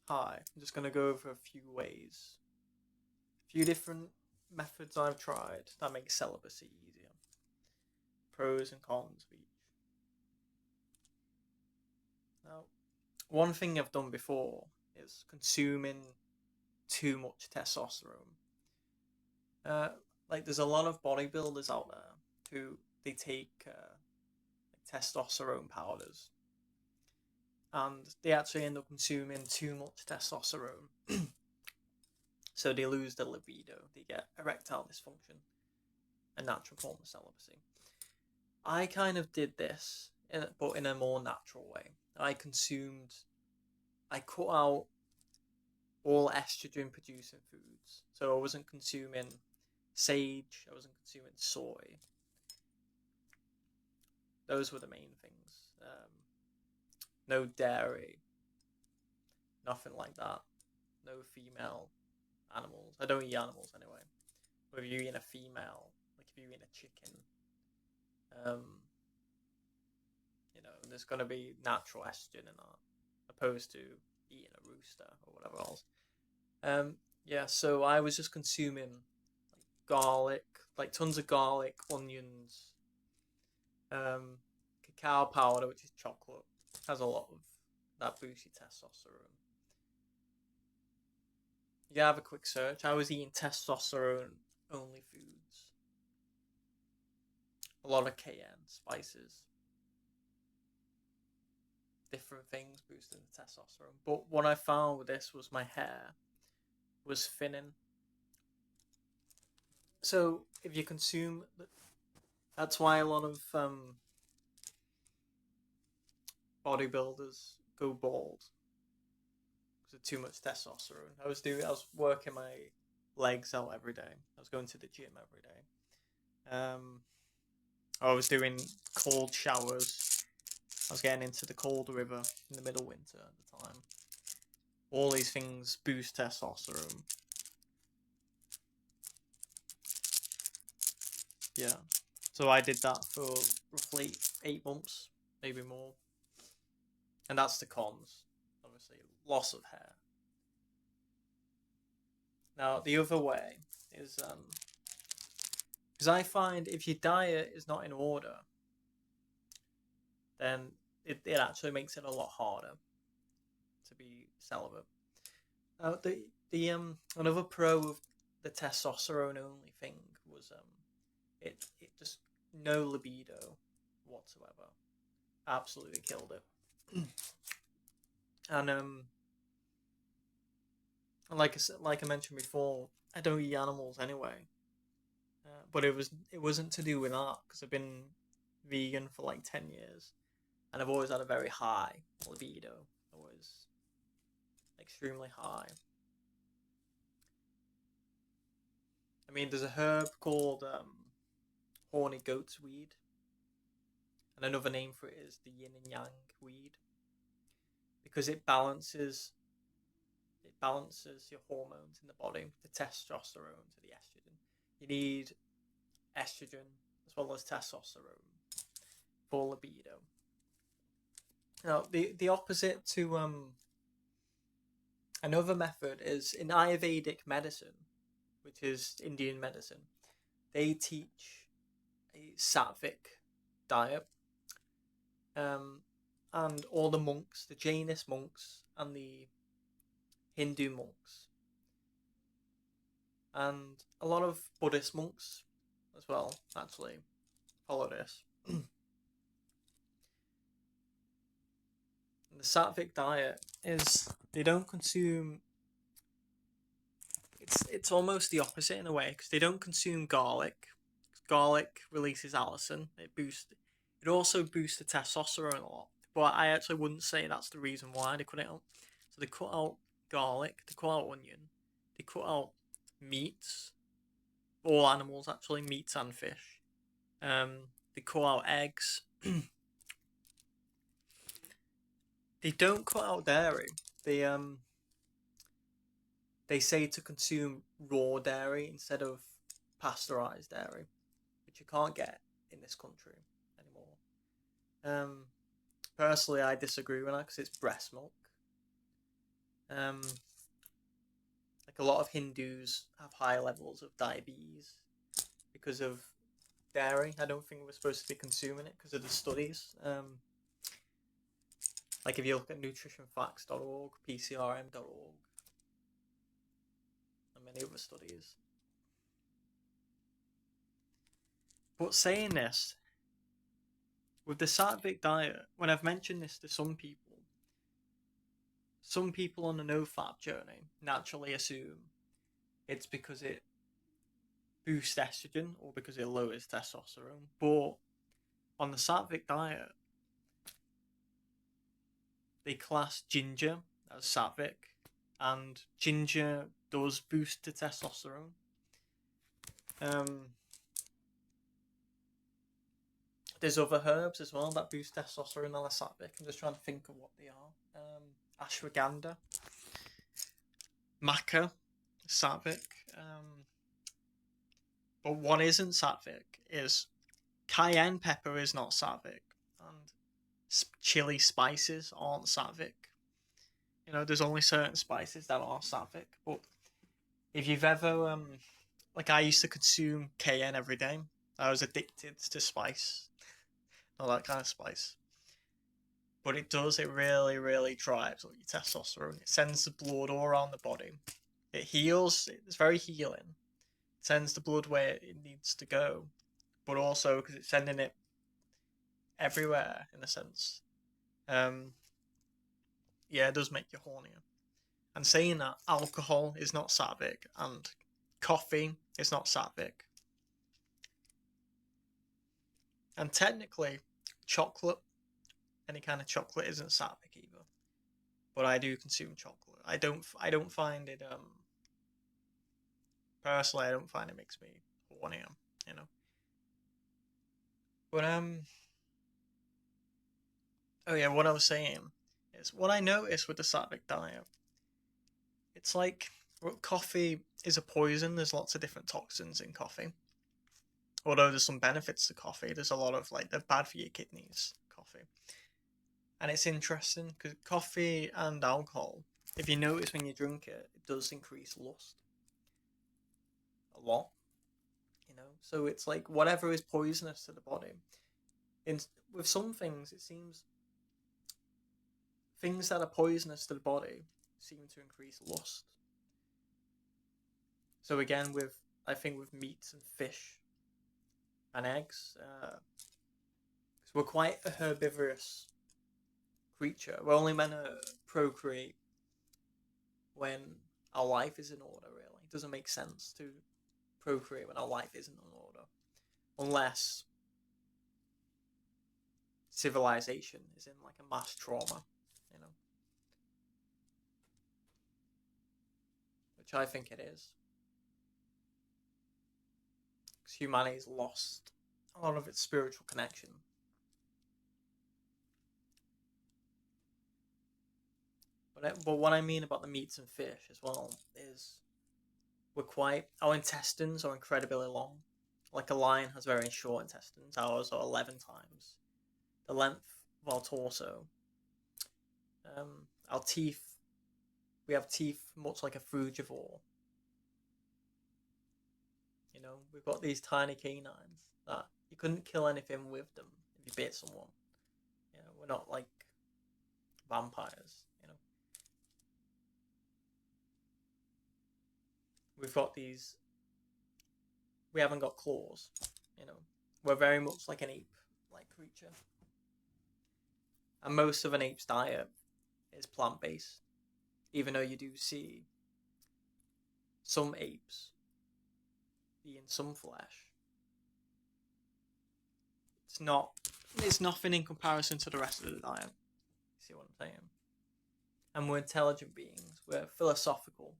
Hi, I'm just going to go over a few ways, a few different methods I've tried that make celibacy easier. Pros and cons of each. Now, one thing I've done before is consuming too much testosterone. Uh, like, there's a lot of bodybuilders out there who they take like testosterone powders and they actually end up consuming too much testosterone. So they lose their libido, they get erectile dysfunction, a natural form of celibacy. I kind of did this, but in a more natural way. I cut out all estrogen producing foods. So I wasn't consuming sage, I wasn't consuming soy. Those were the main things. No dairy, nothing like that. No female animals. I don't eat animals anyway. Whether you're eating a female, like if you're eating a chicken, um, there's going to be natural estrogen in that, opposed to eating a rooster or whatever else. Um, yeah, so I was just consuming like garlic, like tons of garlic, onions, um, cacao powder, which is chocolate, has a lot of that boosty testosterone. You have a quick search. I was eating testosterone only foods, a lot of cayenne spices, different things boosting the testosterone. But what I found with this was my hair was thinning. So if you consume, that's why a lot of bodybuilders go bald because of too much testosterone. I was working my legs out every day. I was going to the gym every day. I was doing cold showers. I was getting into the cold river in the middle winter at the time. All these things boost testosterone. Yeah. So I did that for roughly 8 months, maybe more. And that's the cons, obviously. Loss of hair. Now, the other way is because I find if your diet is not in order, then it actually makes it a lot harder to be celibate. The another pro of the testosterone only thing was it just no libido whatsoever. Absolutely killed it. And like I mentioned before, I don't eat animals anyway. But it wasn't to do with that because I've been vegan for like 10 years, and I've always had a very high libido, always extremely high. I mean, there's a herb called horny goat's weed, and another name for it is the yin and yang weed because it balances your hormones in the body, the testosterone to the estrogen. You need estrogen as well as testosterone for libido. Now, the opposite to another method is in Ayurvedic medicine, which is Indian medicine. They teach a sattvic diet, um, and all the monks, the Jainist monks and the Hindu monks, and a lot of Buddhist monks as well, actually follow this. The sattvic diet is they don't consume. It's almost the opposite in a way because they don't consume garlic. Garlic releases allicin. It also boosts the testosterone a lot. But I actually wouldn't say that's the reason why they cut it out. So they cut out garlic, they cut out onion, they cut out meats, all animals actually, meats and fish. They cut out eggs. They don't cut out dairy. They um they say to consume raw dairy instead of pasteurized dairy, which you can't get in this country anymore. Um, Personally, I disagree with that because it's breast milk. Like a lot of Hindus have high levels of diabetes because of dairy. I don't think we're supposed to be consuming it because of the studies. Like if you look at nutritionfacts.org, pcrm.org, and many other studies. But saying this, with the sattvic diet, when I've mentioned this to some people on the no fat journey naturally assume it's because it boosts estrogen or because it lowers testosterone. But on the sattvic diet, they class ginger as sattvic, and ginger does boost the testosterone. There's other herbs as well that boost testosterone and are sattvic. I'm just trying to think of what they are. Ashwagandha, maca, sattvic. But what isn't sattvic is cayenne pepper is not sattvic, and chili spices aren't sattvic. You know, there's only certain spices that are sattvic. But if you've ever, like I used to consume cayenne every day. I was addicted to spice, not that kind of spice. But it really, really drives up your testosterone. It sends the blood all around the body. It heals, it's very healing. It sends the blood where it needs to go. But also because it's sending it everywhere, in a sense. Yeah, it does make you hornier. And saying that alcohol is not sattvic and coffee is not sattvic. And technically, chocolate, any kind of chocolate isn't sattvic either. But I do consume chocolate. I don't find it personally I don't find it makes me hornier, you know. But oh yeah, what I was saying is what I noticed with the sattvic diet. It's like coffee is a poison. There's lots of different toxins in coffee. Although there's some benefits to coffee, there's a lot of like they're bad for your kidneys. Coffee, and it's interesting because coffee and alcohol, if you notice when you drink it, it does increase lust a lot. You know, so it's like whatever is poisonous to the body. In with some things, it seems things that are poisonous to the body seem to increase lust. So again, with I think with meats and fish and eggs, because we're quite a herbivorous creature. We're only meant to procreate when our life is in order. Really, it doesn't make sense to procreate when our life isn't in order, unless civilization is in like a mass trauma, you know, which I think it is. Because humanity's lost a lot of its spiritual connection. But what I mean about the meats and fish as well is our intestines are incredibly long. Like a lion has very short intestines. Ours are 11 times the length of our torso. Our teeth, we have teeth much like a frugivore. You know, we've got these tiny canines that you couldn't kill anything with them if you bit someone. You know, we're not like vampires. You know, we've got these. We haven't got claws. You know, we're very much like an ape-like creature, and most of an ape's diet is plant-based. Even though you do see some apes eating some flesh, it's not. It's nothing in comparison to the rest of the diet. You see what I'm saying? And we're intelligent beings. We're philosophical.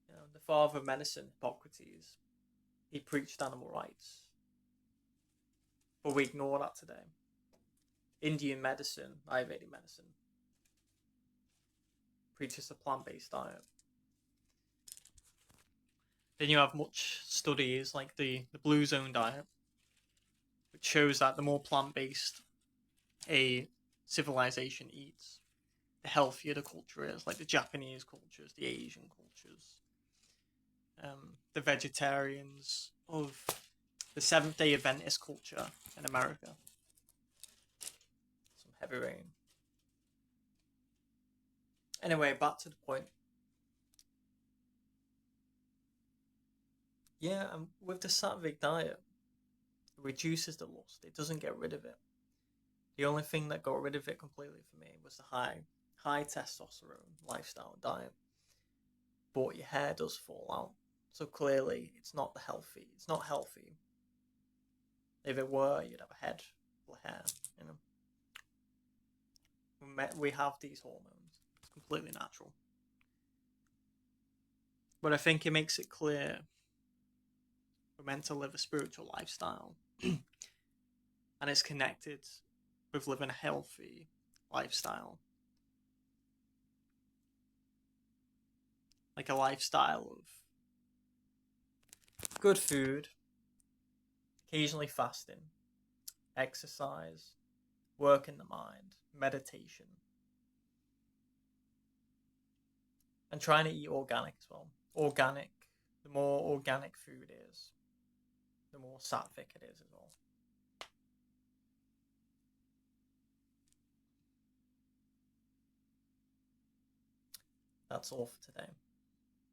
You know, the father of medicine, Hippocrates, he preached animal rights, but we ignore that today. Indian medicine, Ayurvedic medicine, preaches a plant-based diet. Then you have much studies like the Blue Zone diet, which shows that the more plant-based a civilization eats, the healthier the culture is, like the Japanese cultures, the Asian cultures, the vegetarians of the Seventh Day Adventist culture in America. Some heavy rain. Anyway, back to the point. Yeah, with the Sattvic diet, it reduces the lust. It doesn't get rid of it. The only thing that got rid of it completely for me was the high testosterone lifestyle diet. But your hair does fall out. So clearly, it's not healthy. It's not healthy. If it were, you'd have a head full of hair. You know, we have these hormones. It's completely natural. But I think it makes it clear we're meant to live a spiritual lifestyle, and it's connected with living a healthy lifestyle, like a lifestyle of good food, occasionally fasting, exercise, work in the mind, meditation, and trying to eat organic as well. Organic, the more organic food is, the more sattvic it is as well. That's all for today.